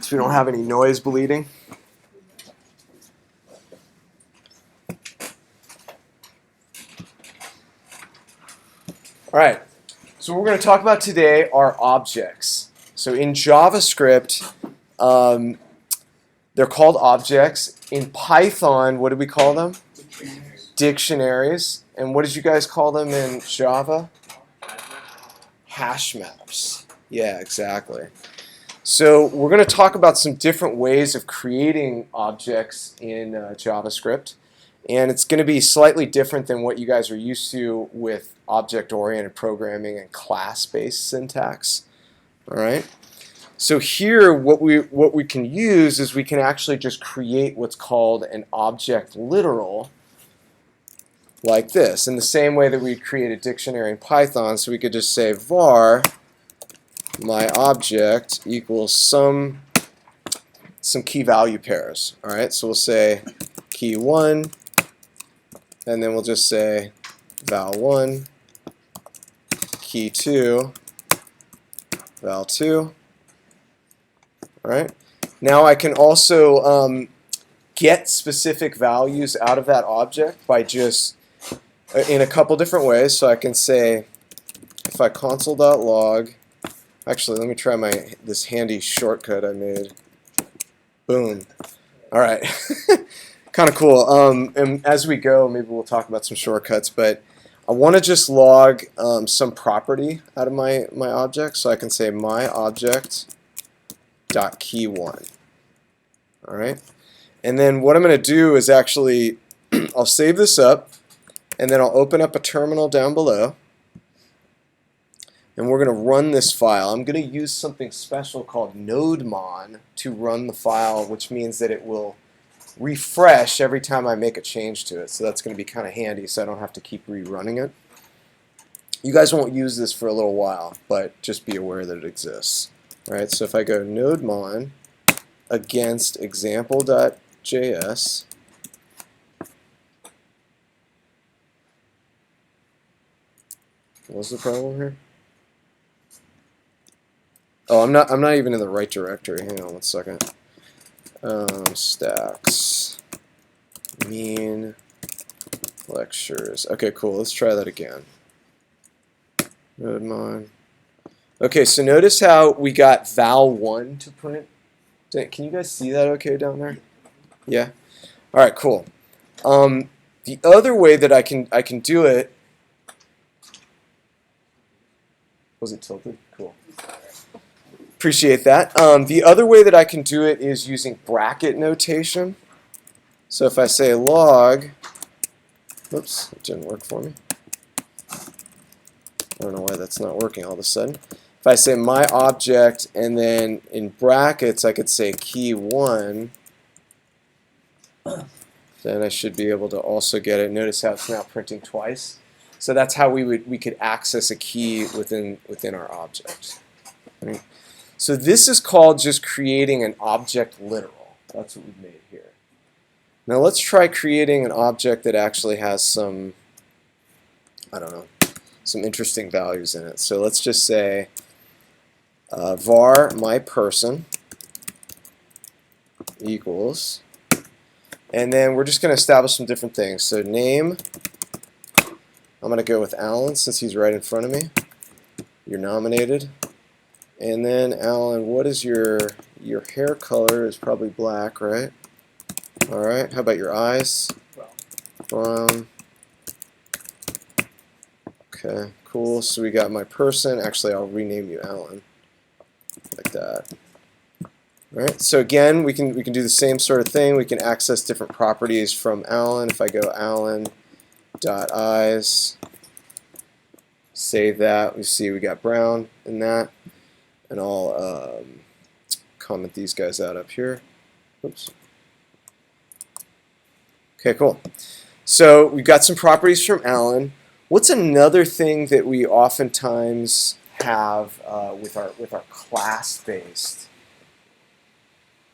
so we don't have any noise bleeding. All right, so what we're going to talk about today are objects. So in JavaScript, they're called objects. In Python, what do we call them? Dictionaries. And what did you guys call them in Java? Hash maps. Yeah, exactly. So we're going to talk about some different ways of creating objects in JavaScript. And it's going to be slightly different than what you guys are used to with object-oriented programming and class-based syntax. All right. So here, what we can use is we can actually just create what's called an object literal, like this, in the same way that we create a dictionary in Python. So we could just say var my object equals some key value pairs. All right. So we'll say key 1, and then we'll just say val1, key 2, val2. All right. Now I can also get specific values out of that object by just in a couple different ways. So I can say if I console.log, actually let me try this handy shortcut I made. Boom. All right. Kind of cool. And as we go, maybe we'll talk about some shortcuts, but I want to just log some property out of my object. So I can say my object dot key 1. All right. And then what I'm going to do is actually I'll save this up, and then I'll open up a terminal down below, and we're going to run this file. I'm going to use something special called nodemon to run the file, which means that it will refresh every time I make a change to it. So that's going to be kind of handy, so I don't have to keep rerunning it. You guys won't use this for a little while, but just be aware that it exists. All right, so if I go nodemon against example.js, what's the problem here? Oh, I'm not even in the right directory. Hang on one second. Stacks mean lectures. Okay, cool. Let's try that again. Nodemon. Okay, so notice how we got val1 to print. Can you guys see that okay down there? Yeah? All right, cool. The other way that I can do it, was it tilted? Cool. Appreciate that. The other way that I can do it is using bracket notation. So if I say log, oops, it didn't work for me. I don't know why that's not working all of a sudden. If I say my object, and then in brackets I could say key 1, then I should be able to also get it. Notice how it's now printing twice. So that's how we could access a key within our object. Right? So this is called just creating an object literal. That's what we've made here. Now let's try creating an object that actually has some, I don't know, some interesting values in it. So let's just say var my person equals, and then we're just going to establish some different things. So name, I'm going to go with Alan since he's right in front of me. You're nominated. And then Alan, what is your hair color? Is probably black, right? All right. How about your eyes? Brown. Okay, cool. So we got my person. Actually, I'll rename you Alan, like that. All right. So again, we can do the same sort of thing. We can access different properties from Alan. If I go Alan.eyes, save that. We see we got brown in that, and I'll comment these guys out up here. Oops. Okay, cool. So we've got some properties from Alan. What's another thing that we oftentimes have with our class-based,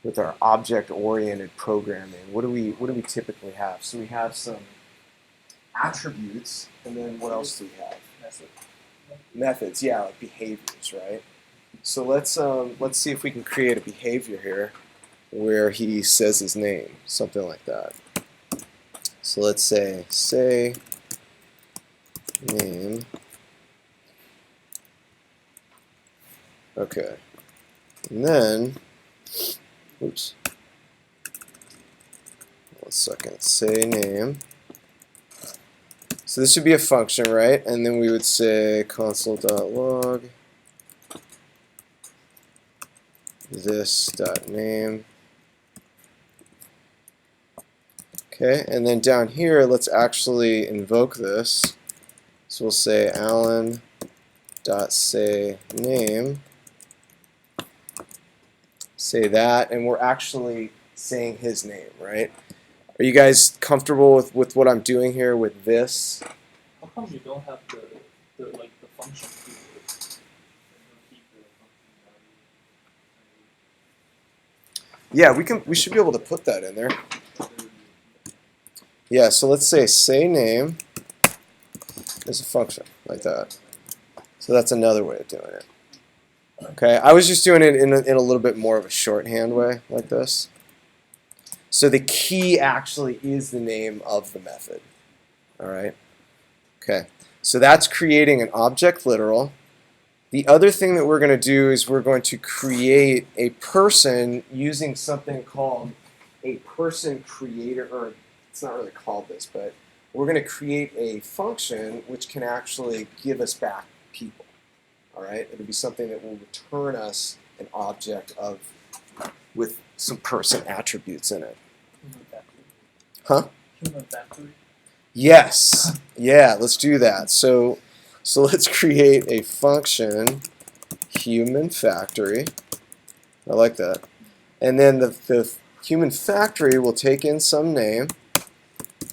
with our object-oriented programming? What do we typically have? So we have some attributes, and then what else do we have? Methods, yeah, like behaviors, right? So let's see if we can create a behavior here where he says his name, something like that. So let's say name. Okay. And then, oops. 1 second. Say name. So this would be a function, right? And then we would say console.log this.name. Okay, and then down here, let's actually invoke this. So we'll say Alan.sayName. Say that, and we're actually saying his name, right? Are you guys comfortable with what I'm doing here with this? How come you don't have the function keyword? Yeah, we should be able to put that in there. Yeah, so let's say name is a function like that. So that's another way of doing it. Okay, I was just doing it in a little bit more of a shorthand way like this. So the key actually is the name of the method. All right. Okay, so that's creating an object literal. The other thing that we're going to do is we're going to create a person using something called a person creator, or it's not really called this, but we're going to create a function which can actually give us back people. All right, it'll be something that will return us an object with some person attributes in it. Human factory. Huh? Human factory. Yes. Yeah, let's do that. So let's create a function human factory. I like that. And then the human factory will take in some name,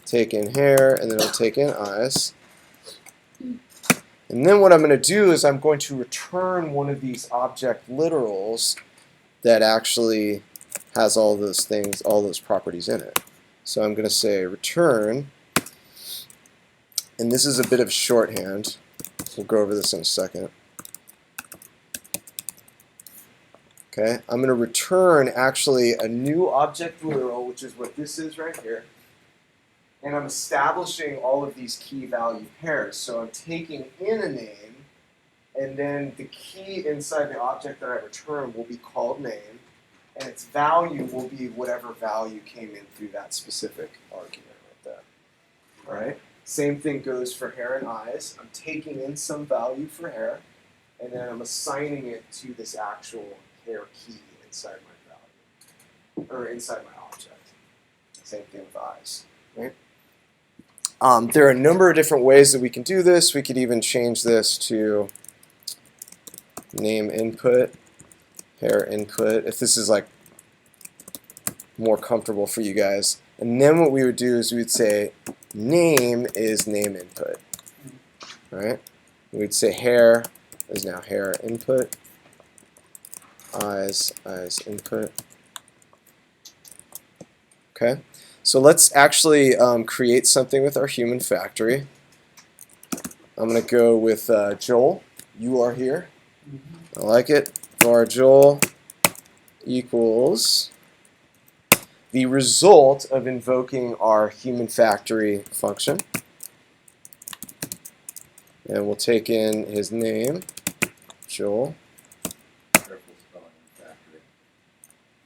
take in hair, and then it'll take in eyes. And then what I'm going to do is I'm going to return one of these object literals that actually has all those things, all those properties in it. So I'm going to say return, and this is a bit of shorthand. We'll go over this in a second. Okay, I'm going to return actually a new object literal, which is what this is right here. And I'm establishing all of these key value pairs. So I'm taking in a name, and then the key inside the object that I return will be called name, and its value will be whatever value came in through that specific argument right there. All right? Same thing goes for hair and eyes. I'm taking in some value for hair, and then I'm assigning it to this actual hair key inside my value, or inside my object. Same thing with eyes. Right? There are a number of different ways that we can do this. We could even change this to name input, hair input, if this is like more comfortable for you guys. And then what we would do is we would say name is name input. Right? We'd say hair is now hair input, eyes input. Okay? So let's actually create something with our human factory. I'm going to go with Joel. You are here. I like it. Var Joel equals the result of invoking our human factory function. And we'll take in his name, Joel. Careful spelling factory.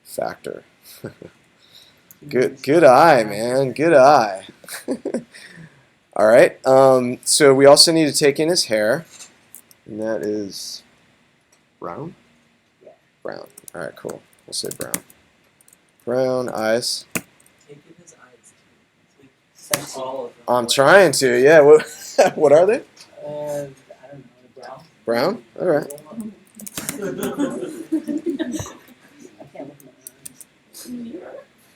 Factor. Good eye, man. Good eye. All right. So we also need to take in his hair, and that is brown. Yeah. Brown. All right. Cool. We'll say brown. Brown eyes. Take in his eyes. Sense all of them. I'm trying to. Yeah. What are they? I don't know. Brown. Brown. All right.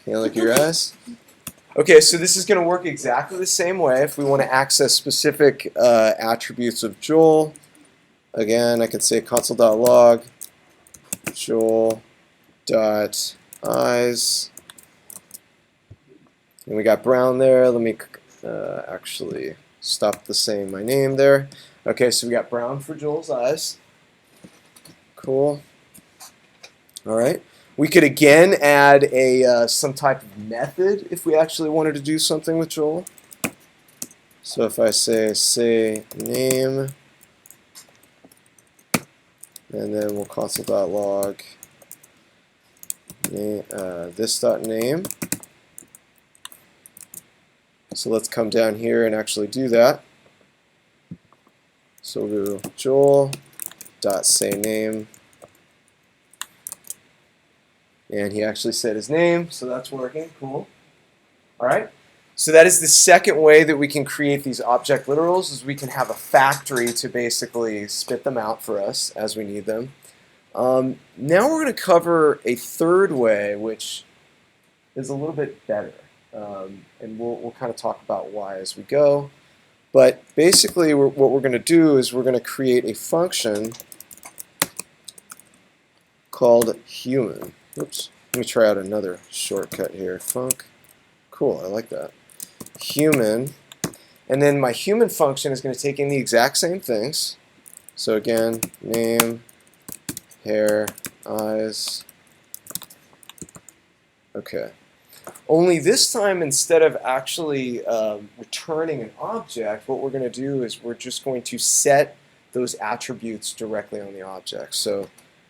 Can't look at your eyes. Okay, so this is going to work exactly the same way. If we want to access specific attributes of Joel, again, I can say console.log Joel.eyes. And we got brown there. Let me actually stop saying my name there. Okay, so we got brown for Joel's eyes. Cool. All right. We could again add a some type of method if we actually wanted to do something with Joel. So if I say name, and then we'll console.log name, this.name. So let's come down here and actually do that. So we'll do Joel.sayName. And he actually said his name, so that's working. Cool. All right. So that is the second way that we can create these object literals, is we can have a factory to basically spit them out for us as we need them. Now we're going to cover a third way, which is a little bit better. And we'll kind of talk about why as we go. But basically what we're going to do is we're going to create a function called human. Oops. Let me try out another shortcut here. Func. Cool, I like that. Human. And then my human function is going to take in the exact same things. So again, name, hair, eyes. Okay. Only this time, instead of actually returning an object, what we're going to do is we're just going to set those attributes directly on the object. So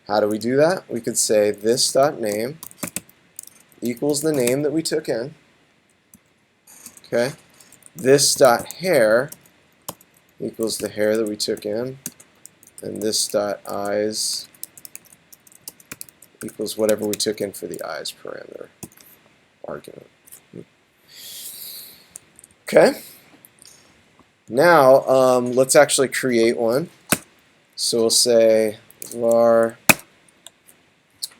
how do we do that? We could say this.name equals the name that we took in. Okay. This.hair equals the hair that we took in. And this.eyes equals whatever we took in for the eyes parameter argument. Okay. Now let's actually create one. So we'll say var.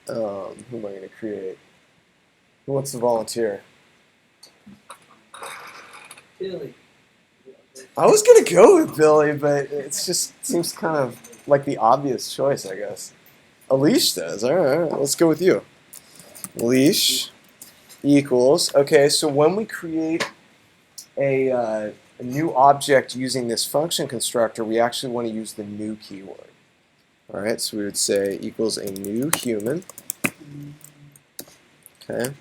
Who am I going to create? Who wants to volunteer? Billy. I was going to go with Billy, but it just seems kind of like the obvious choice, I guess. Alish does. All right, let's go with you. Alish equals. Okay, so when we create a new object using this function constructor, we actually want to use the new keyword. All right, so we would say equals a new human. Okay,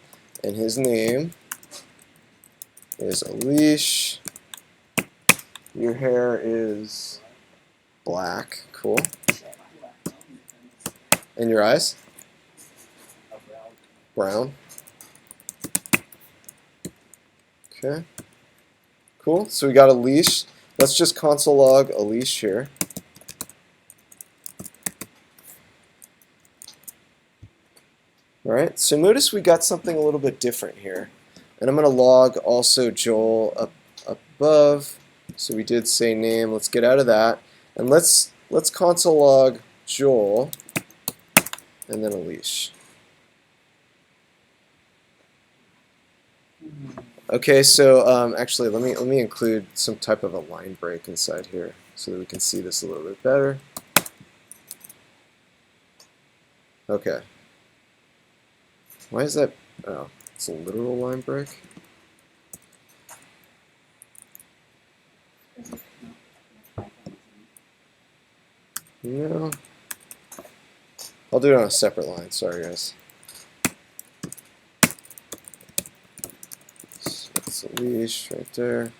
and his name is Alish. Your hair is black. Cool. And your eyes? Brown. Okay. Cool. So we got Alish. Let's just console log Alish here. All right. So notice we got something a little bit different here. And I'm going to log also Joel up above. So we did say name. Let's get out of that. And let's console log Joel and then Alish. Okay, so actually let me include some type of a line break inside here so that we can see this a little bit better. Okay. Why is that? Oh, it's a literal line break. No. I'll do it on a separate line. Sorry, guys. So it's a leash right there.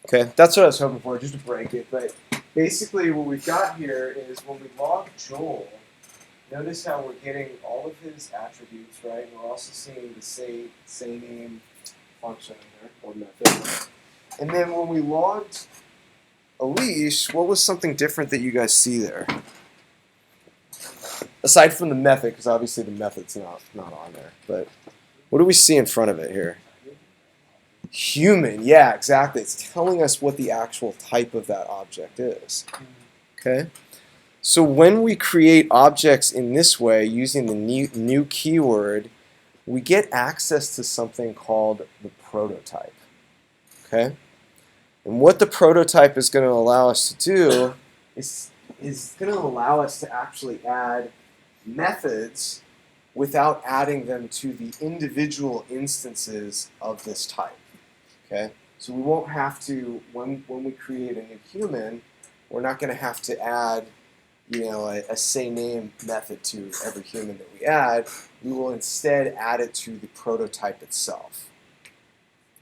Okay, that's what I was hoping for, just to break it. But basically what we've got here is when we log Joel, notice how we're getting all of his attributes, right? We're also seeing the say name function in there, or method. And then when we logged Alish, what was something different that you guys see there? Aside from the method, because obviously the method's not on there. But what do we see in front of it here? Human, yeah, exactly. It's telling us what the actual type of that object is. Okay? So when we create objects in this way, using the new keyword, we get access to something called the prototype. Okay? And what the prototype is going to allow us to do is going to allow us to actually add methods without adding them to the individual instances of this type. Okay? So we won't have to, when we create a new human, we're not going to have to add a say name method to every human that we add. We will instead add it to the prototype itself.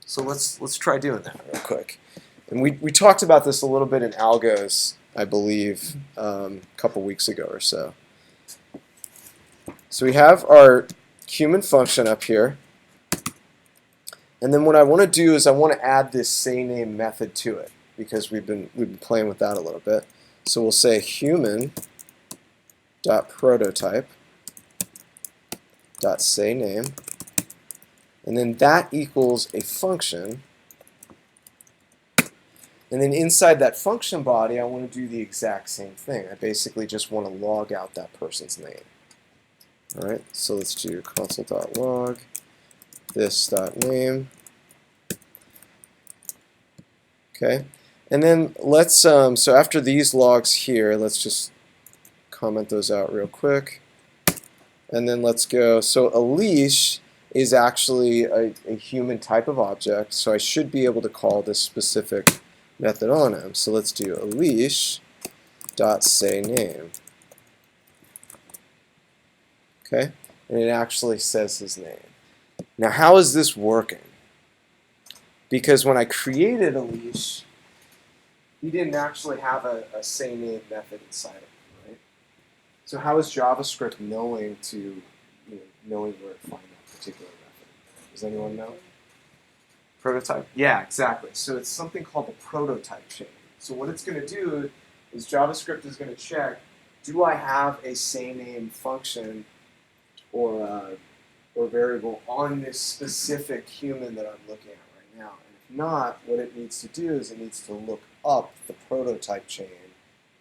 So let's try doing that real quick. And we talked about this a little bit in algos, I believe, a couple weeks ago or so. So we have our human function up here. And then what I want to do is I want to add this say name method to it because we've been playing with that a little bit. So we'll say human.prototype.sayName, and then that equals a function. And then inside that function body, I want to do the exact same thing. I basically just want to log out that person's name. All right, so let's do console.log this.name. Okay, and then let's, so after these logs here, let's just comment those out real quick. And then let's go, so a leash is actually a human type of object, so I should be able to call this specific method on him. So let's do a leash.sayName. Okay, and it actually says his name. Now, how is this working? Because when I created a leash, he didn't actually have a say name method inside of it, right? So how is JavaScript knowing knowing where to find that particular method? Does anyone know? Prototype? Yeah, exactly. So it's something called the prototype chain. So what it's going to do is JavaScript is going to check, do I have a say name function or variable on this specific human that I'm looking at right now? And if not, what it needs to do is it needs to look up the prototype chain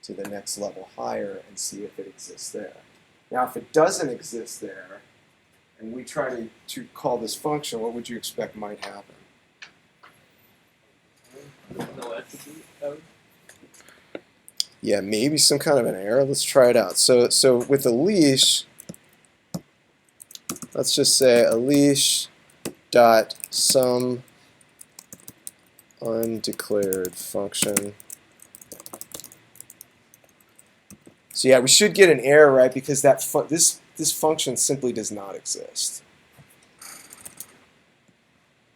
to the next level higher and see if it exists there. Now, if it doesn't exist there, and we try to call this function, what would you expect might happen? No attribute error? Yeah, maybe some kind of an error. Let's try it out. So with a leash, let's just say a leash dot some undeclared function. So yeah, we should get an error, right? Because this function simply does not exist.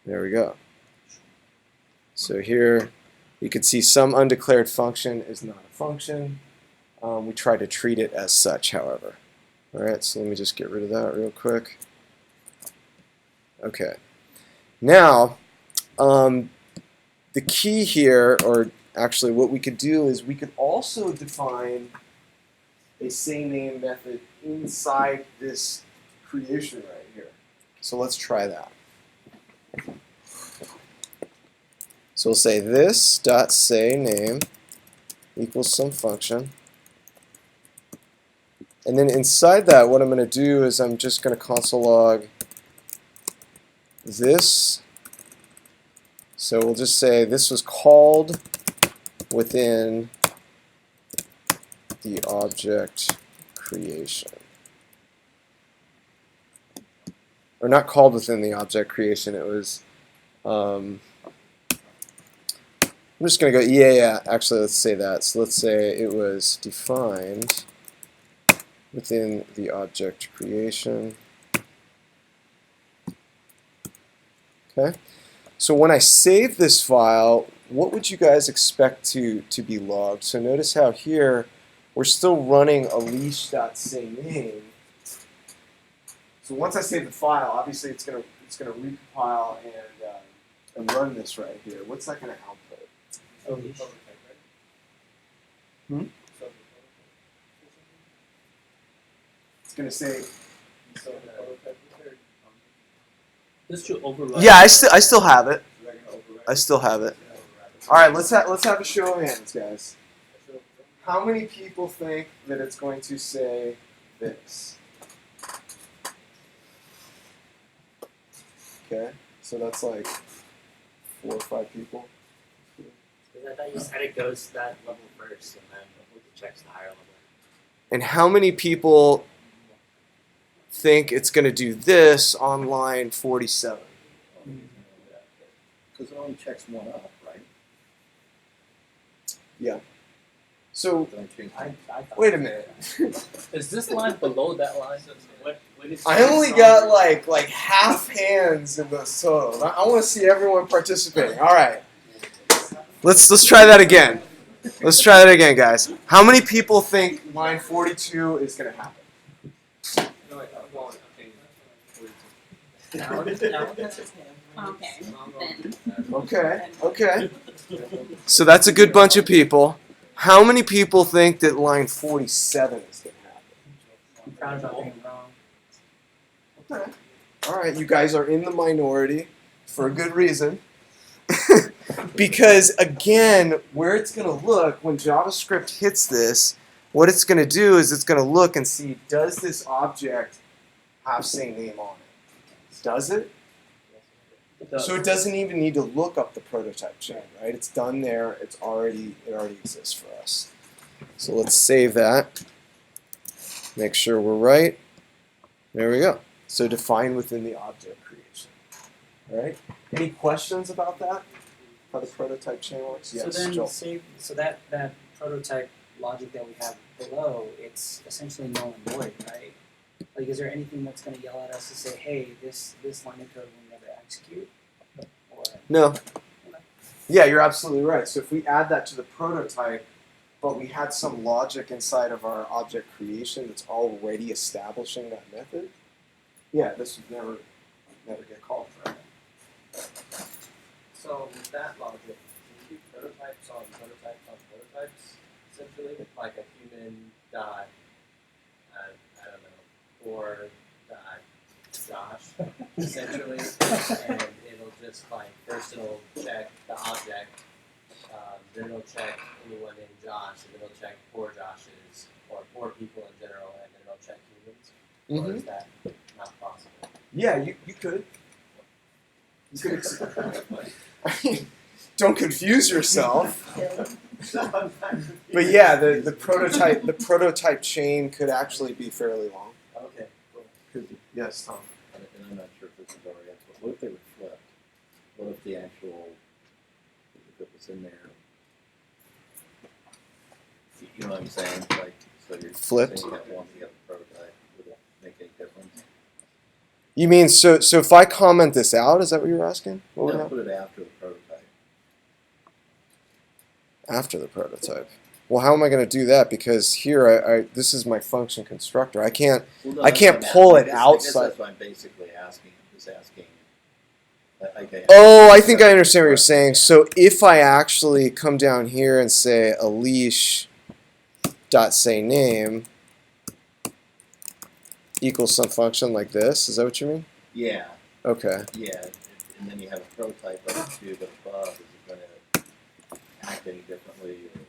There we go. So here you can see some undeclared function is not a function. We try to treat it as such, however. All right, so let me just get rid of that real quick. Okay. Now, the key here, or actually what we could do is we could also define a say name method inside this creation right here. So let's try that. So we'll say this dot say name equals some function. And then inside that, what I'm going to do is I'm just going to console log this. So we'll just say this was called within the object creation. Or not called within the object creation, it was, I'm just going to go, yeah, actually let's say that. So let's say it was defined within the object creation. Okay. So when I save this file, what would you guys expect to be logged? So notice how here we're still running a leash.sayName. So once I save the file, obviously it's gonna recompile and run this right here. What's that gonna output? Hmm? It's gonna say. This should override. Yeah, I still have it. I still have it. All right, let's have a show of hands, guys. How many people think that it's going to say this? Okay, so that's like 4 or 5 people. Because I thought you said it goes to that level first, and then it checks the higher level. And how many people think it's going to do this on line 47? Because it only checks one up, right? Yeah. So Don't change I thought, wait a minute. is this line below that line? What is I only got like half hands in this total. I want to see everyone participating. All right. Let's try that again. Let's try that again, guys. How many people think line 42 is going to happen? No, wait, well, okay. Okay, then. Okay. So that's a good bunch of people. How many people think that line 47 is going to happen? I'm proud about being wrong. Okay. All right, you guys are in the minority for a good reason. Because, again, where it's going to look, when JavaScript hits this, what it's going to do is it's going to look and see, does this object have same name on it? Does it? So it doesn't even need to look up the prototype chain, right? It's done there. It already exists for us. So let's save that. Make sure we're right. There we go. So define within the object creation. All right. Any questions about that? How the prototype chain works? Yes, So then, Joel. so that prototype logic that we have below, it's essentially null and void, right? Like, is there anything that's going to yell at us to say, hey, this line of code will never execute? Or No. Yeah, you're absolutely right. So if we add that to the prototype, but we had some logic inside of our object creation that's already establishing that method, yeah, this would never get called, right? So with that logic, can you keep prototypes on prototypes, essentially? Like a human dot, I don't know, or dot Josh, essentially, and it'll just like, first it'll check the object, then it'll check anyone named Josh, and then it'll check poor Joshes, or poor people in general, and then it'll check humans? Or is that not possible? Yeah, you could. You could. Don't confuse yourself. But yeah, the prototype chain could actually be fairly long. Okay, cool. Could be. Yes, Tom. And I'm not sure if this is already answered, but what if they were flipped? What if the actual, if it was in there? You know what I'm saying? Like, so you're Flipped? saying you have one, you have a prototype. Would it make any difference? You mean so if I comment this out, is that what you were asking? What would No, happen? put it after the prototype. After the prototype. Well, how am I going to do that? Because here, this is my function constructor. I can't. Well, no, I that's can't what I'm pull asking. it I guess outside. that's what I'm basically asking. I'm just asking. Okay. Oh, I think I understand what you're saying. So if I actually come down here and say Alish dot say name equals some function like this, is that what you mean? Yeah, Okay. yeah, and then you have a prototype up to the above. Is it going to act any differently? Or?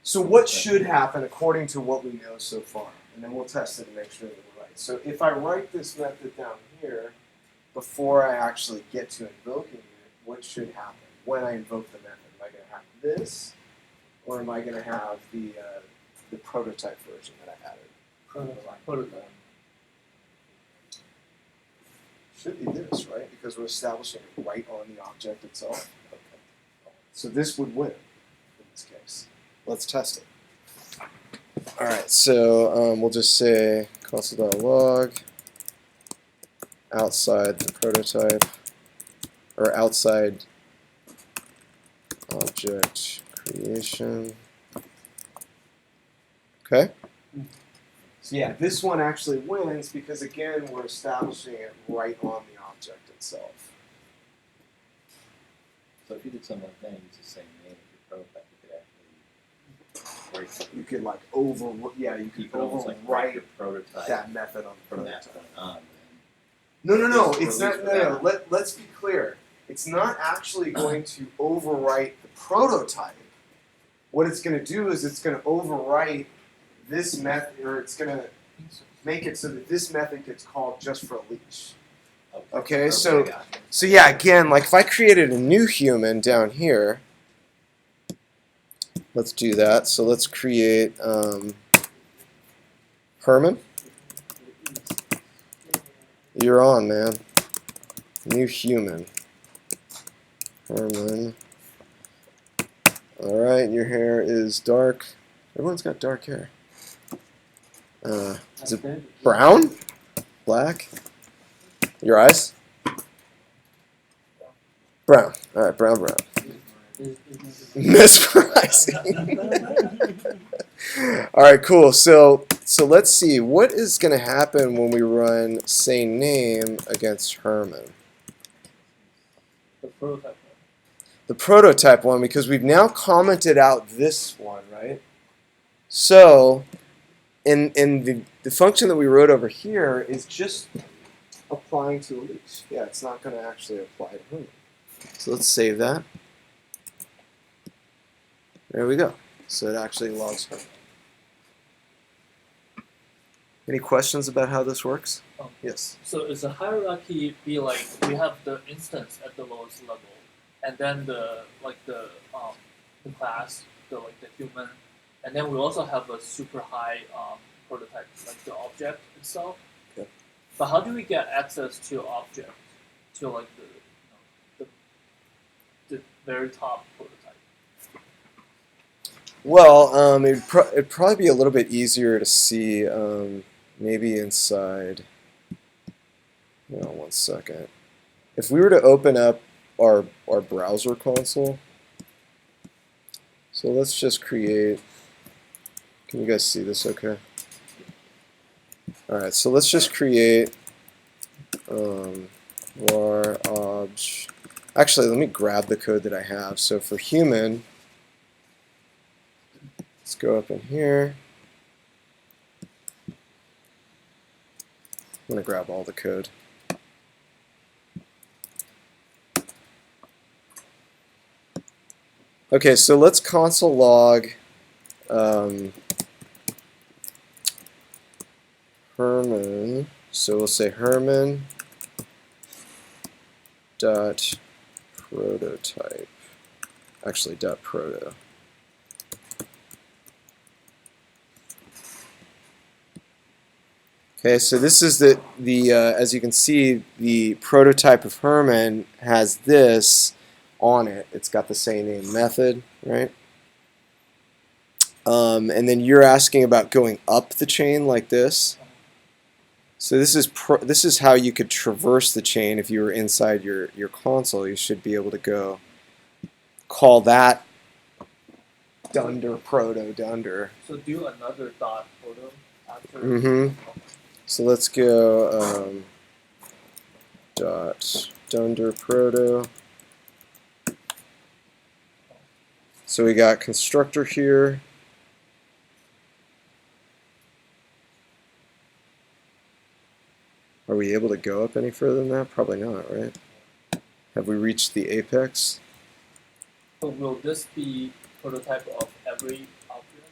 So what should happen according to what we know so far? And then we'll test it and make sure that we're right. So if I write this method down here, before I actually get to invoking it, what should happen when I invoke the method? Am I going to have this, or am I going to have the prototype version that I added? Prototype. Should be this, right? Because we're establishing it right on the object itself. Okay. So this would win in this case. Let's test it. All right, so we'll just say console.log outside the prototype, or outside object creation. Okay? So yeah, this one actually wins because, again, we're establishing it right on the object itself. So if you did something like that, use the same name as your prototype, you could actually break it. You could you You could could almost like write overwrite your prototype that method on the from that prototype. point on. No, Just it's not. release No. without. Let's be clear. It's not actually going to overwrite the prototype. What it's going to do is it's going to overwrite this method, or it's going to make it so that this method gets called just for a leash. Okay, so- got you. So yeah, again, like if I created a new human down here, let's do that. So let's create Herman. You're on, man. New human. Herman. All right, your hair is dark. Everyone's got dark hair. Is it Okay. brown? Black? Your eyes? Brown. All right, brown. Mesmerizing. All right, cool. So let's see. What is going to happen when we run say name against Herman? The prototype one. The prototype one, because we've now commented out this one, right? So in the function that we wrote over here is just applying to Elise. Yeah, it's not going to actually apply to Herman. So let's save that. There we go. So it actually logs Herman. Any questions about how this works? Oh. Yes. So is the hierarchy be like we have the instance at the lowest level, and then the class, the human, and then we also have a super high prototype, like the object itself. Okay. But how do we get access to object, to like the very top prototype? Well, it'd probably be a little bit easier to see maybe inside. Hang on one second. If we were to open up our browser console, so let's just create. Can you guys see this okay? All right, so let's just create var obj. Actually, let me grab the code that I have. So for human, let's go up in here. I'm going to grab all the code. Okay, so let's console log Herman. So we'll say Herman dot prototype. Actually, dot proto. Okay, so this is the as you can see, the prototype of Herman has this on it. It's got the same name method, right? And then you're asking about going up the chain like this. So this is how you could traverse the chain if you were inside your console. You should be able to go call that dunder proto dunder. So do another dot proto after. Mm-hmm. So let's go dot dunder proto. So we got constructor here. Are we able to go up any further than that? Probably not, right? Have we reached the apex? So will this be prototype of every object?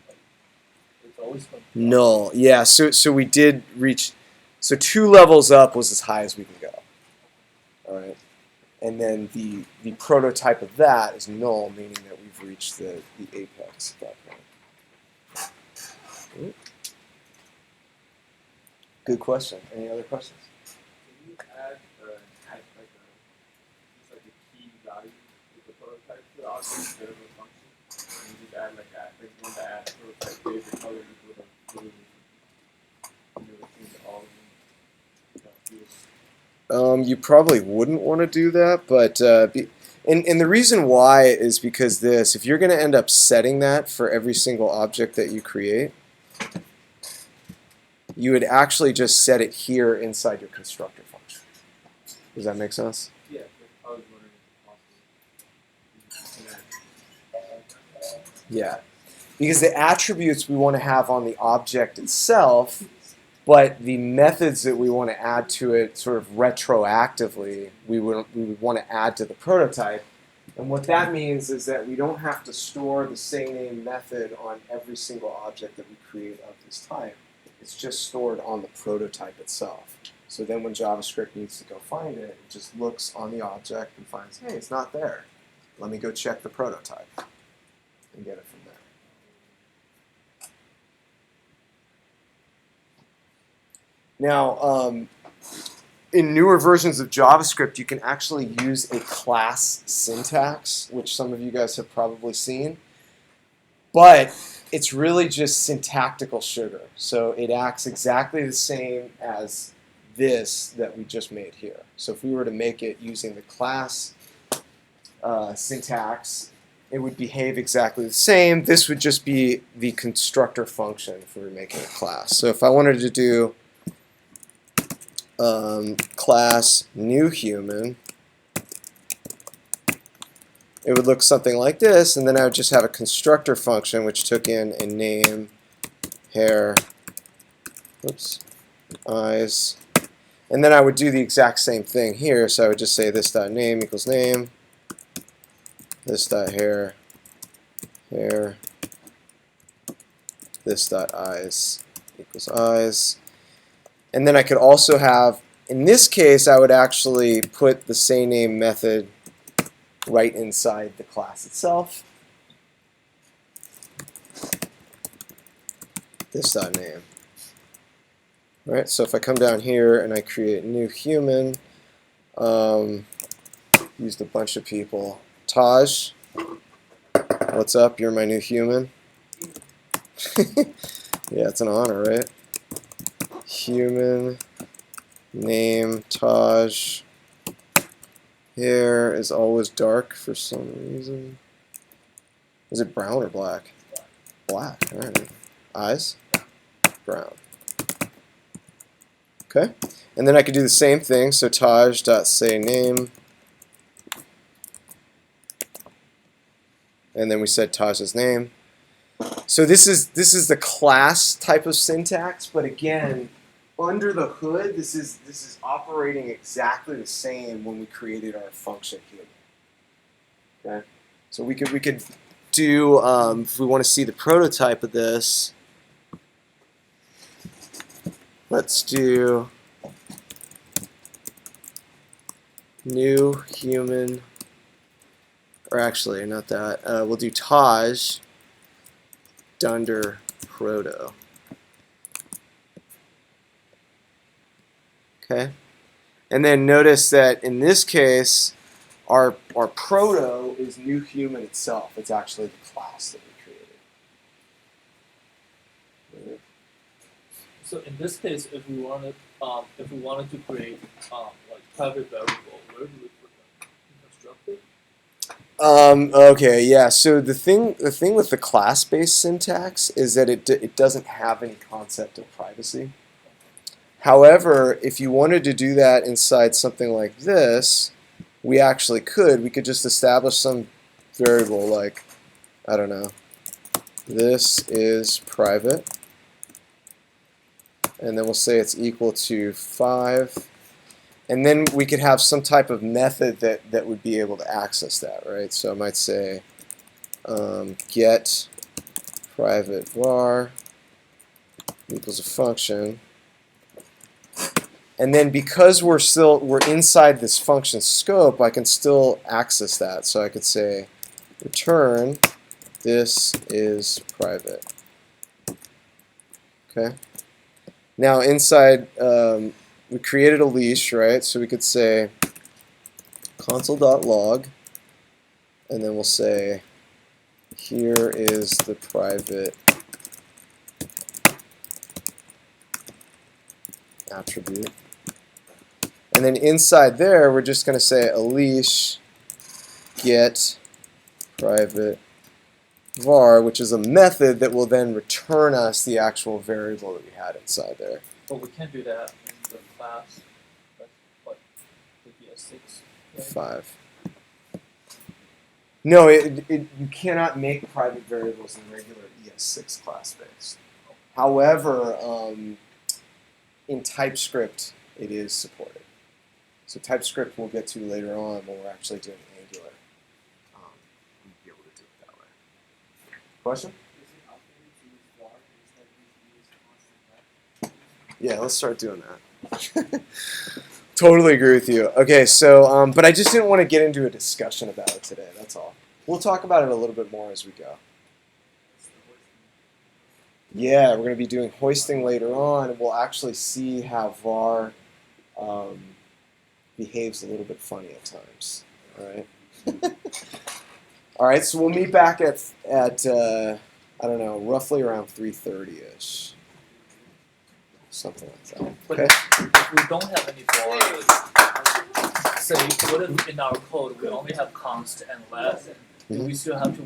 Like, it's always going to be Null. Yeah, so we did reach, so 2 levels up was as high as we can go. All right. And then the prototype of that is null, meaning that we've reached the apex at that point. Good question. Any other questions? Can you add just like a key value with the prototype to the object instead of a function? And you just add like if you want to add prototype data, the color you put on all of them. You probably wouldn't want to do that, but and the reason why is because if you're going to end up setting that for every single object that you create, you would actually just set it here inside your constructor function. Does that make sense? Yeah, I was wondering if it's possible. Yeah. Because the attributes we want to have on the object itself, but the methods that we want to add to it sort of retroactively, we would want to add to the prototype. And what that means is that we don't have to store the same name method on every single object that we create of this type. It's just stored on the prototype itself. So then when JavaScript needs to go find it, it just looks on the object and finds, hey, it's not there. Let me go check the prototype and get it from there. Now, in newer versions of JavaScript, you can actually use a class syntax, which some of you guys have probably seen. But it's really just syntactical sugar. So it acts exactly the same as this that we just made here. So if we were to make it using the class syntax, it would behave exactly the same. This would just be the constructor function if we were making a class. So if I wanted to do class new human, it would look something like this, and then I would just have a constructor function which took in a name, hair, oops, eyes, and then I would do the exact same thing here. So I would just say this.name equals name, this.hair, hair, this.eyes equals eyes. And then I could also have, in this case, I would actually put the sayName method right inside the class itself. This.name. All right, so if I come down here and I create new human, used a bunch of people. Taj, what's up? You're my new human. Yeah, it's an honor, right? Human, name, Taj. Hair is always dark for some reason. Is it brown or black? Black, all right. Eyes, brown. Okay, and then I could do the same thing. So Taj.sayName, and then we said Taj's name. So this is the class type of syntax, but again, under the hood, this is operating exactly the same when we created our function here. Okay, so we could do if we want to see the prototype of this. Let's do new human, or actually not that. We'll do Taj dunder proto. Okay, and then notice that in this case, our proto is new human itself. It's actually the class that we created. So in this case, if we wanted to create like private variable, where do we put them? In constructor? Okay, yeah. So the thing with the class-based syntax is that it doesn't have any concept of privacy. However, if you wanted to do that inside something like this, we actually could. We could just establish some variable like, I don't know, this is private, and then we'll say it's equal to 5, and then we could have some type of method that would be able to access that, right? So I might say get private var equals a function. And then because we're inside this function scope, I can still access that. So I could say return this is private. Okay. Now inside we created a leash, right? So we could say console.log, and then we'll say here is the private attribute. And then inside there, we're just going to say a leash get private var, which is a method that will then return us the actual variable that we had inside there. But we can't do that in the class. That's what would be a 6. Right? 5. No, you cannot make private variables in regular ES6 class-based. However, in TypeScript, it is supported. So TypeScript we'll get to later on when we're actually doing Angular. We'll be able to do it that way. Question? Yeah, let's start doing that. Totally agree with you. Okay, so, but I just didn't want to get into a discussion about it today, that's all. We'll talk about it a little bit more as we go. Yeah, we're going to be doing hoisting later on, and we'll actually see how var behaves a little bit funny at times. All right. All right. So we'll meet back at I I don't know, roughly around 3:30ish. Something like that. But Okay. if we don't have any bars, say what if in our code we only have const and let, do we still have to